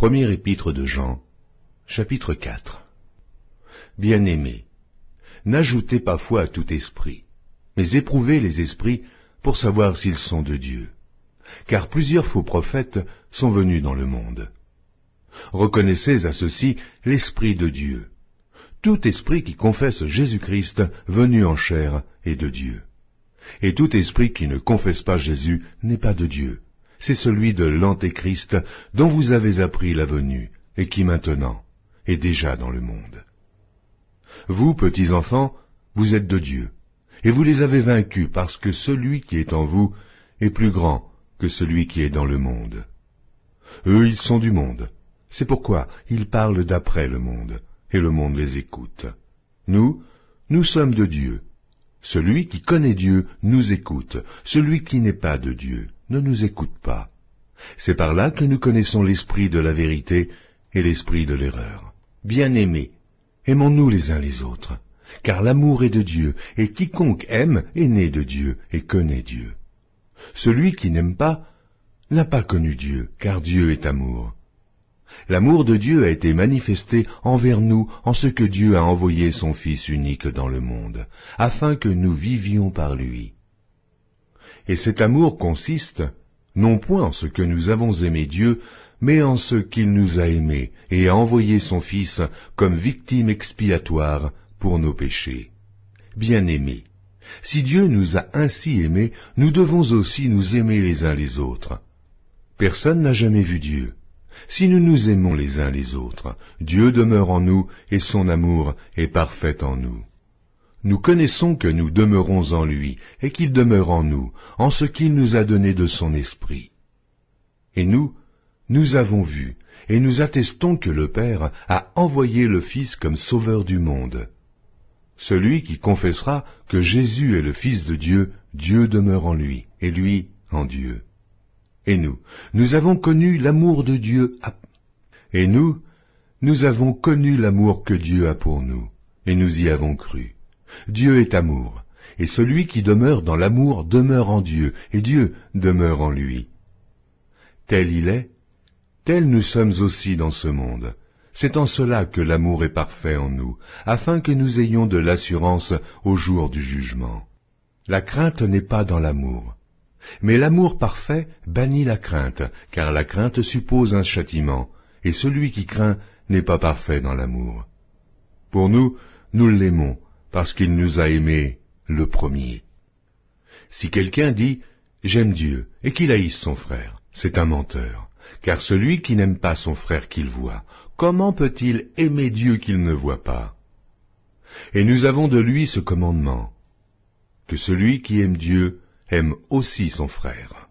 Première épître de Jean, chapitre 4. Bien-aimés, n'ajoutez pas foi à tout esprit, mais éprouvez les esprits pour savoir s'ils sont de Dieu. Car plusieurs faux prophètes sont venus dans le monde. Reconnaissez à ceci l'Esprit de Dieu. Tout esprit qui confesse Jésus-Christ venu en chair est de Dieu. Et tout esprit qui ne confesse pas Jésus n'est pas de Dieu. C'est celui de l'Antéchrist dont vous avez appris la venue, et qui maintenant est déjà dans le monde. Vous, petits enfants, vous êtes de Dieu, et vous les avez vaincus parce que celui qui est en vous est plus grand que celui qui est dans le monde. Eux, ils sont du monde, c'est pourquoi ils parlent d'après le monde, et le monde les écoute. Nous sommes de Dieu. Celui qui connaît Dieu nous écoute, celui qui n'est pas de Dieu ne nous écoute pas. C'est par là que nous connaissons l'esprit de la vérité et l'esprit de l'erreur. Bien-aimés, aimons-nous les uns les autres, car l'amour est de Dieu, et quiconque aime est né de Dieu et connaît Dieu. Celui qui n'aime pas n'a pas connu Dieu, car Dieu est amour. L'amour de Dieu a été manifesté envers nous en ce que Dieu a envoyé son Fils unique dans le monde, afin que nous vivions par lui. Et cet amour consiste, non point en ce que nous avons aimé Dieu, mais en ce qu'il nous a aimés et a envoyé son Fils comme victime expiatoire pour nos péchés. Bien-aimés, si Dieu nous a ainsi aimés, nous devons aussi nous aimer les uns les autres. Personne n'a jamais vu Dieu. Si nous nous aimons les uns les autres, Dieu demeure en nous et son amour est parfait en nous. Nous connaissons que nous demeurons en lui et qu'il demeure en nous, en ce qu'il nous a donné de son esprit. Et nous avons vu et nous attestons que le Père a envoyé le Fils comme sauveur du monde. Celui qui confessera que Jésus est le Fils de Dieu, Dieu demeure en lui et lui en Dieu. Et nous avons connu l'amour de Dieu. Et nous avons connu l'amour que Dieu a pour nous, et nous y avons cru. Dieu est amour, et celui qui demeure dans l'amour demeure en Dieu, et Dieu demeure en lui. Tel il est, tel nous sommes aussi dans ce monde. C'est en cela que l'amour est parfait en nous, afin que nous ayons de l'assurance au jour du jugement. La crainte n'est pas dans l'amour. Mais l'amour parfait bannit la crainte, car la crainte suppose un châtiment, et celui qui craint n'est pas parfait dans l'amour. Pour nous l'aimons, parce qu'il nous a aimés le premier. Si quelqu'un dit « J'aime Dieu » et qu'il haïsse son frère, c'est un menteur, car celui qui n'aime pas son frère qu'il voit, comment peut-il aimer Dieu qu'il ne voit pas? Et nous avons de lui ce commandement, que celui qui aime Dieu aime aussi son frère.